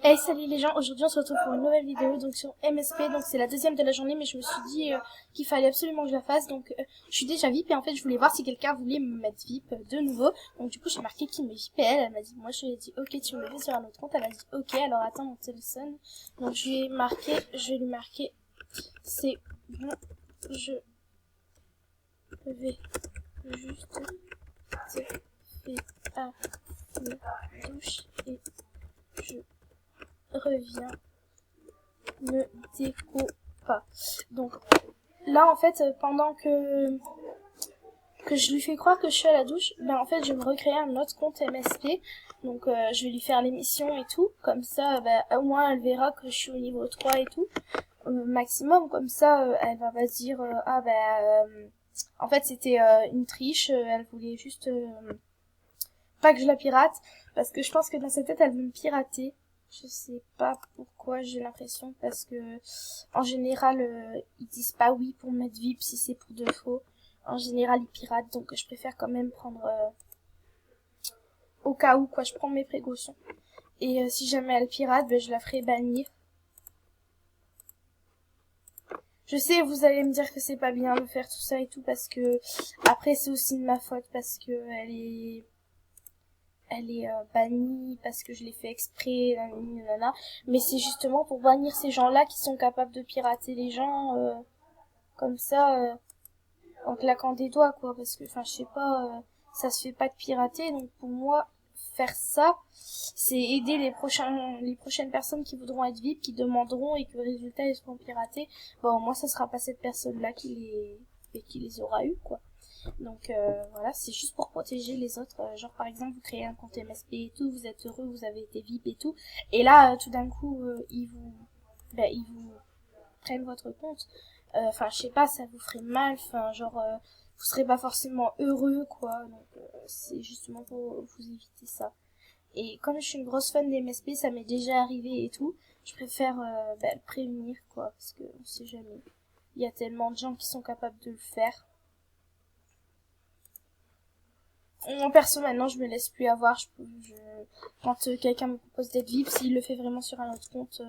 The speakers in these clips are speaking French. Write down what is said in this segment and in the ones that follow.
Hey, salut les gens, aujourd'hui on se retrouve pour une nouvelle vidéo donc sur MSP, donc c'est la deuxième de la journée mais je me suis dit qu'il fallait absolument que je la fasse, donc je suis déjà VIP et en fait je voulais voir si quelqu'un voulait me mettre VIP de nouveau, donc du coup j'ai marqué qui me VIP et elle m'a dit, moi je lui ai dit ok tu me le fais sur un autre compte, elle a dit ok alors attends mon téléphone, donc je vais lui marquer c'est bon, je vais juste te faire à la douche et je reviens. Ne déco pas. Donc là en fait pendant que je lui fais croire que je suis à la douche, ben en fait je vais me recréer un autre compte MSP. Donc je vais lui faire l'émission et tout, comme ça ben, au moins elle verra que je suis au niveau 3 et tout maximum, comme ça elle va se dire ah ben en fait c'était une triche, elle voulait juste pas que je la pirate, parce que je pense que dans sa tête elle veut me pirater. Je sais pas pourquoi, j'ai l'impression, parce que en général ils disent pas oui pour mettre VIP si c'est pour de faux. En général ils piratent, donc je préfère quand même prendre au cas où, quoi, je prends mes précautions. Et si jamais elle pirate, ben, je la ferai bannir. Je sais, vous allez me dire que c'est pas bien de faire tout ça et tout, parce que après c'est aussi de ma faute, parce que elle est bannie parce que je l'ai fait exprès, nanana. Mais c'est justement pour bannir ces gens-là qui sont capables de pirater les gens comme ça en claquant des doigts, quoi. Parce que, enfin, je sais pas, ça se fait pas de pirater, donc pour moi, faire ça, c'est aider les prochaines personnes qui voudront être VIP, qui demanderont et que le résultat ils seront piratés. Bon, moi, ça sera pas cette personne-là qui les aura eu, quoi. Donc voilà, c'est juste pour protéger les autres. Genre par exemple, vous créez un compte MSP et tout, vous êtes heureux, vous avez été VIP et tout, et là tout d'un coup ils vous prennent votre compte. Enfin je sais pas, ça vous ferait mal. Enfin genre vous serez pas forcément heureux quoi. Donc c'est justement pour vous éviter ça. Et comme je suis une grosse fan des MSP, ça m'est déjà arrivé et tout. Je préfère le prévenir quoi, parce que on sait jamais. Il y a tellement de gens qui sont capables de le faire. En perso, maintenant, je me laisse plus avoir. Quand quelqu'un me propose d'être VIP, s'il le fait vraiment sur un autre compte,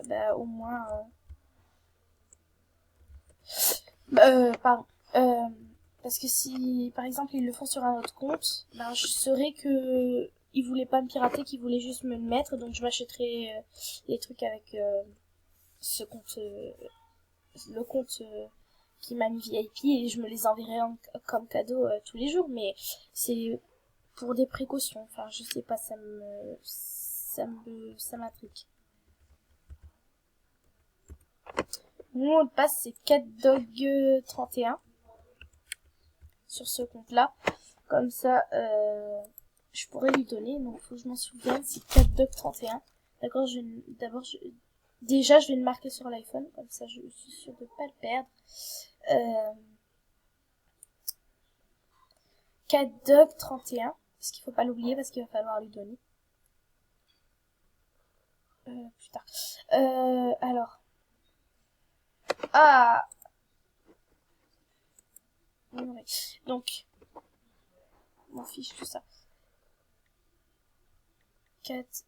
bah, au moins... pardon. Parce que si, par exemple, ils le font sur un autre compte, ben, je saurais que ils voulaient pas me pirater, qu'ils voulaient juste me le mettre, donc je m'achèterais les trucs avec ce compte, le compte qui m'a mis VIP et je me les enverrai comme cadeau tous les jours, mais c'est pour des précautions. Enfin, je sais pas, ça m'intrigue. Mon mot de passe, c'est catdog31 sur ce compte-là. Comme ça, je pourrais lui donner. Donc, faut que je m'en souvienne. C'est catdog31. D'accord, déjà, je vais le marquer sur l'iPhone. Comme ça, je suis sûre de pas le perdre. catdog31. Parce qu'il faut pas l'oublier, parce qu'il va falloir lui donner. Plus tard. Alors. Ah. Donc, m'en fiche tout ça. Cat,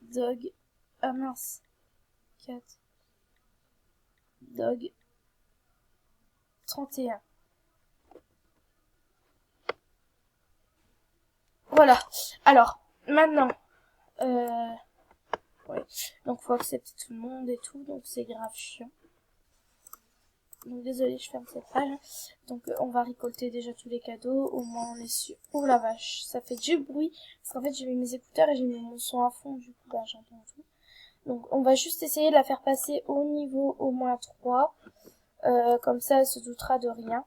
dog, ah mince. Cat, dog, 31. Voilà. Alors, maintenant, ouais. Donc, faut accepter tout le monde et tout, donc c'est grave chiant. Donc, désolé, je ferme cette page. Donc, on va récolter déjà tous les cadeaux. Au moins, on est sûr. Oh la vache, ça fait du bruit. Parce qu'en fait, j'ai mis mes écouteurs et j'ai mis mon son à fond. Du coup, bah, j'entends tout. Donc, on va juste essayer de la faire passer au niveau au moins 3. Comme ça, elle se doutera de rien.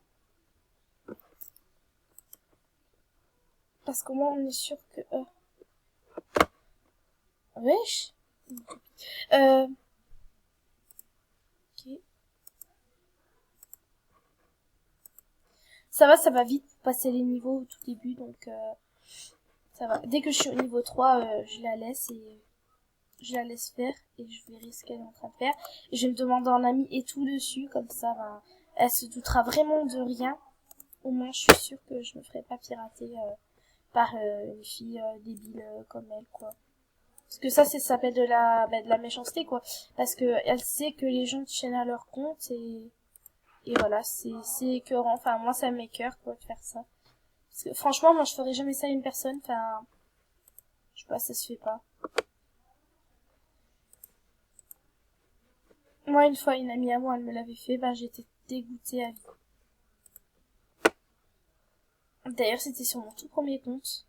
Parce qu'au moins, on est sûr que... Wesh. Ok. Ça va vite passer les niveaux au tout début, donc ça va. Dès que je suis au niveau 3, je la laisse faire et je verrai ce qu'elle est en train de faire. Et je vais me demander en ami et tout dessus, comme ça, ben, elle se doutera vraiment de rien. Au moins, je suis sûre que je me ferai pas pirater par une fille débile comme elle, quoi. Parce que ça s'appelle de la méchanceté, quoi. Parce que elle sait que les gens tiennent à leur compte et voilà, c'est écœurant. Enfin, moi, ça m'écœure, quoi, de faire ça. Parce que, franchement, moi, je ferais jamais ça à une personne. Enfin, je sais pas, ça se fait pas. Moi, une fois, une amie à moi, elle me l'avait fait, ben, j'étais dégoûtée à vie. D'ailleurs, c'était sur mon tout premier compte.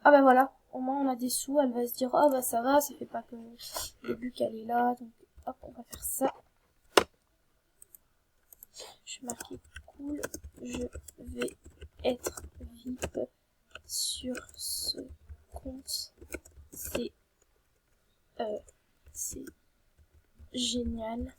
Ah bah voilà, au moins on a des sous, elle va se dire, oh bah ça va, ça fait pas que le début qu'elle est là, donc hop, on va faire ça. Je vais marquer cool, je vais être VIP sur ce compte. C'est génial.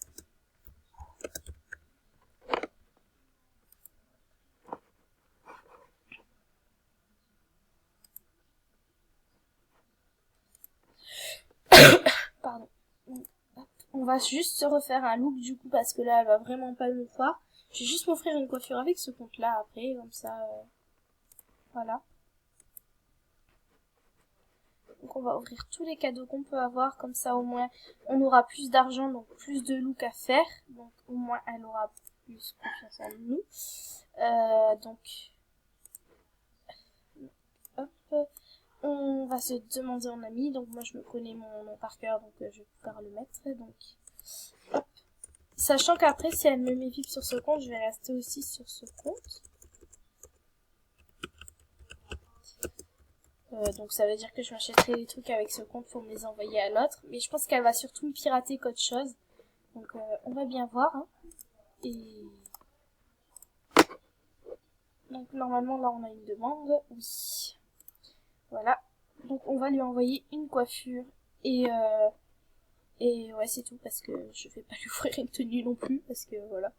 Pardon. On va juste se refaire un look du coup parce que là elle va vraiment pas me voir. Je vais juste m'offrir une coiffure avec ce compte là après, comme ça, voilà. Donc on va ouvrir tous les cadeaux qu'on peut avoir, comme ça au moins on aura plus d'argent, donc plus de look à faire. Donc au moins elle aura plus confiance en nous. Donc hop, on va se demander en ami. Donc moi je me connais mon nom par cœur, donc je vais pouvoir le mettre. Donc hop. Sachant qu'après si elle me met VIP sur ce compte, je vais rester aussi sur ce compte. Donc ça veut dire que je m'achèterai des trucs avec ce compte pour me les envoyer à l'autre. Mais je pense qu'elle va surtout me pirater qu'autre chose. Donc on va bien voir. Hein. Et donc normalement là on a une demande. Oui. Voilà. Donc on va lui envoyer une coiffure. Et ouais c'est tout parce que je vais pas lui offrir une tenue non plus. Parce que voilà.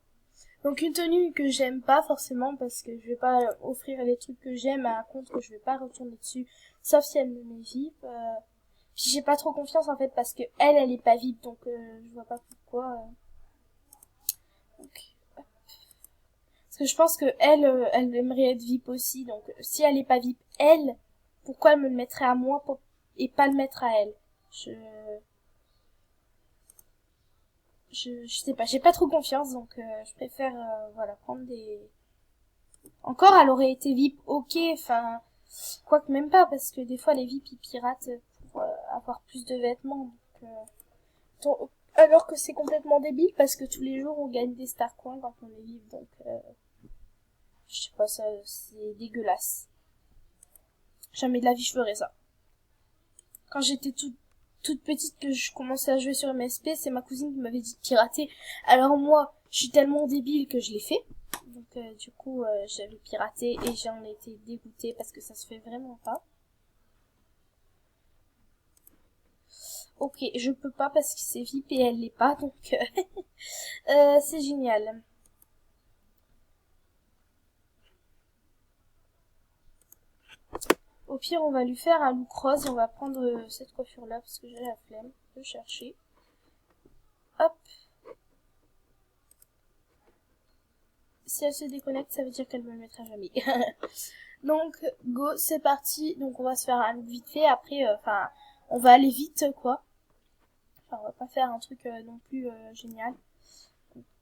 Donc une tenue que j'aime pas forcément parce que je vais pas offrir les trucs que j'aime à un compte que je vais pas retourner dessus. Sauf si elle me met VIP. Puis j'ai pas trop confiance en fait parce que elle est pas VIP donc je vois pas pourquoi. Donc, parce que je pense que elle aimerait être VIP aussi donc si elle est pas VIP elle, pourquoi elle me le mettrait à moi et pas le mettre à elle. Je sais pas, j'ai pas trop confiance donc je préfère voilà prendre des. Encore elle aurait été VIP ok enfin quoique même pas parce que des fois les VIP ils piratent pour avoir plus de vêtements donc alors que c'est complètement débile parce que tous les jours on gagne des star coins quand on est VIP donc je sais pas ça c'est dégueulasse. Jamais de la vie je ferais ça. Quand j'étais toute petite que je commençais à jouer sur MSP, c'est ma cousine qui m'avait dit de pirater. Alors moi, je suis tellement débile que je l'ai fait. Donc du coup, j'avais piraté et j'en ai été dégoûtée parce que ça se fait vraiment pas. Ok, je peux pas parce que c'est VIP et elle l'est pas, donc c'est génial. Au pire, on va lui faire un look rose et on va prendre cette coiffure-là parce que j'ai la flemme de chercher. Hop. Si elle se déconnecte, ça veut dire qu'elle me le mettra jamais. Donc, go, c'est parti. Donc, on va se faire un look vite fait. Après, enfin, on va aller vite, quoi. Enfin, on va pas faire un truc non plus génial.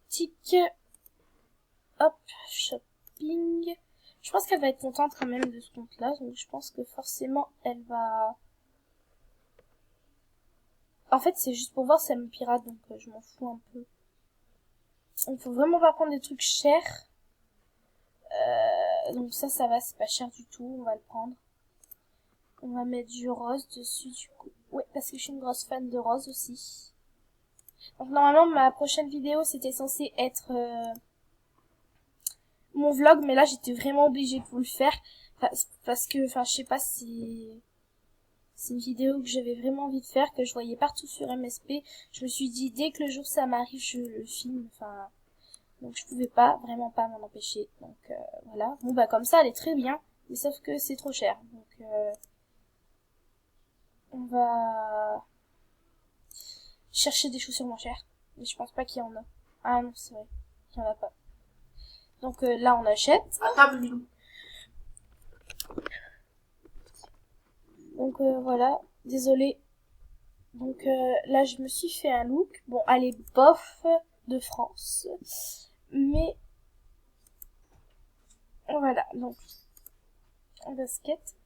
Tic. Hop, shopping. Je pense qu'elle va être contente quand même de ce compte-là. Donc, je pense que forcément, elle va... En fait, c'est juste pour voir si elle me pirate. Donc, je m'en fous un peu. Il faut vraiment pas prendre des trucs chers. Donc ça va, c'est pas cher du tout. On va le prendre. On va mettre du rose dessus du coup. Ouais, parce que je suis une grosse fan de rose aussi. Donc normalement, ma prochaine vidéo, c'était censé être mon vlog. Mais là, j'étais vraiment obligée de vous le faire. Parce que, enfin, je sais pas si... C'est une vidéo que j'avais vraiment envie de faire, que je voyais partout sur MSP. Je me suis dit, dès que le jour ça m'arrive, je le filme. Enfin... Donc je pouvais pas, vraiment pas m'en empêcher. Donc voilà. Bon bah comme ça elle est très bien. Mais sauf que c'est trop cher. Donc on va chercher des chaussures moins chères. Mais je pense pas qu'il y en a. Ah non c'est vrai. Il y en a pas. Donc là on achète. Donc voilà. Désolée. Donc là, je me suis fait un look. Bon, elle est bof de France. Mais voilà, donc en basket.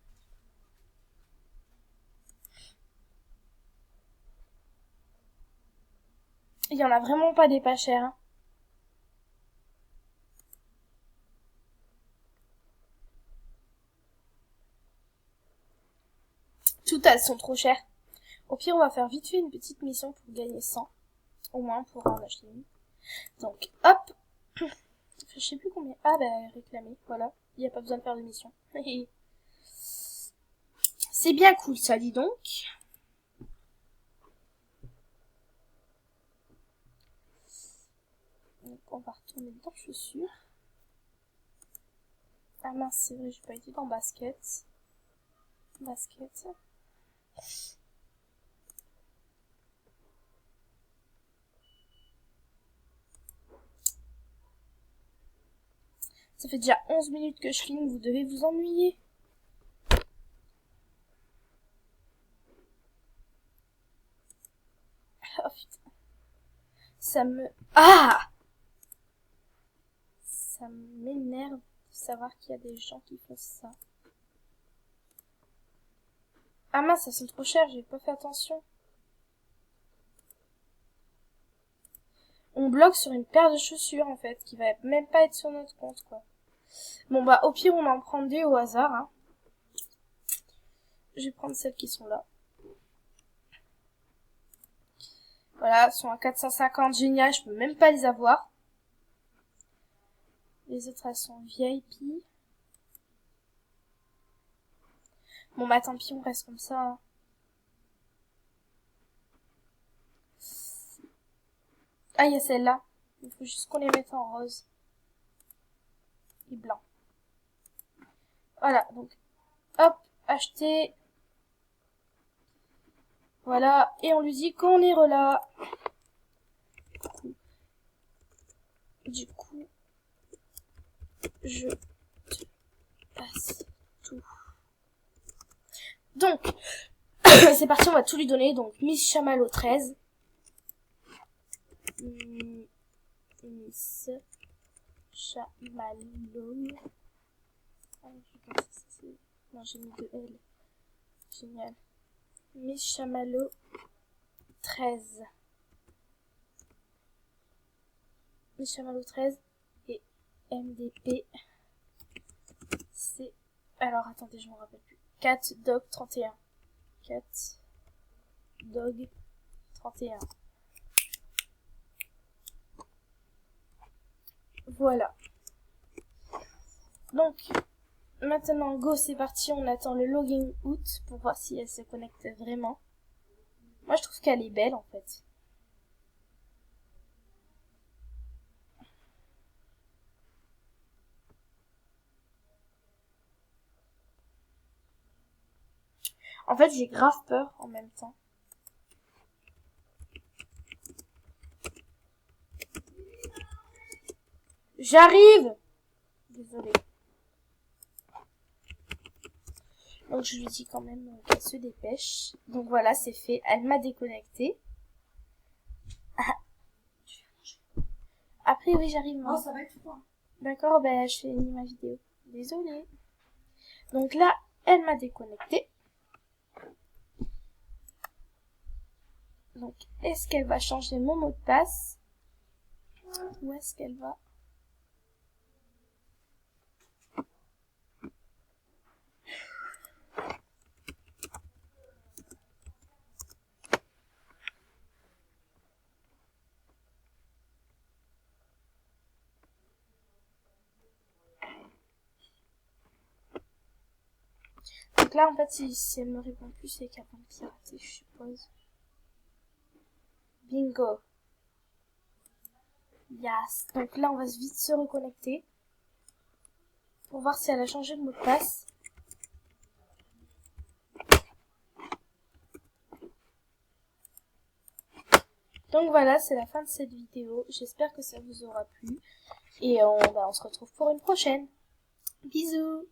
Il y en a vraiment pas des pas chers. Hein. Toutes elles sont trop chères. Au pire, on va faire vite fait une petite mission pour gagner 100. Au moins pour en acheter une. Donc, hop. Je sais plus combien. Ah, bah, réclamer. Voilà. Il n'y a pas besoin de faire de mission. C'est bien cool, ça, dis donc. Donc, on va retourner dans chaussures. Ah mince, c'est vrai, j'ai pas été dans basket. Basket. Ça fait déjà 11 minutes que je filme, vous devez vous ennuyer. Oh putain. Ça me... Ah! Ça m'énerve de savoir qu'il y a des gens qui font ça. Ah mince, ça sonne trop cher, j'ai pas fait attention. On bloque sur une paire de chaussures en fait, qui va même pas être sur notre compte quoi. Bon bah au pire on en prend deux au hasard. Hein. Je vais prendre celles qui sont là. Voilà, elles sont à 450, génial, je peux même pas les avoir. Les autres elles sont VIP. Bon bah tant pis, on reste comme ça. Hein. Ah, il y a celle-là. Il faut juste qu'on les mette en rose. Et blanc. Voilà, donc, hop, acheter. Voilà, et on lui dit qu'on est relâ. Du coup, je te passe tout. Donc, c'est parti, on va tout lui donner. Donc, Miss Chamallow 13. Miss Chamallow. Ah, non, j'ai mis 2 L. Génial. Miss Chamallow 13. Miss Chamallow 13 et MDP. C'est... Alors, attendez, je m'en rappelle plus. Cat Dog 31. Cat Dog 31. Voilà. Donc, maintenant, go, c'est parti. On attend le login out pour voir si elle se connecte vraiment. Moi, je trouve qu'elle est belle, en fait. En fait, j'ai grave peur en même temps. J'arrive! Désolée. Donc je lui dis quand même qu'elle se dépêche. Donc voilà, c'est fait. Elle m'a déconnecté. Après, oui, j'arrive. Non, ça va être toi. D'accord, ben je finis ma vidéo. Désolée. Donc là, elle m'a déconnecté. Donc, est-ce qu'elle va changer mon mot de passe? Ou est-ce qu'elle va... Donc là, en fait, si elle me répond plus, c'est qu'elle va me pirater, je suppose. Bingo. Yes. Donc là, on va vite se reconnecter. Pour voir si elle a changé de mot de passe. Donc voilà, c'est la fin de cette vidéo. J'espère que ça vous aura plu. Et on se retrouve pour une prochaine. Bisous.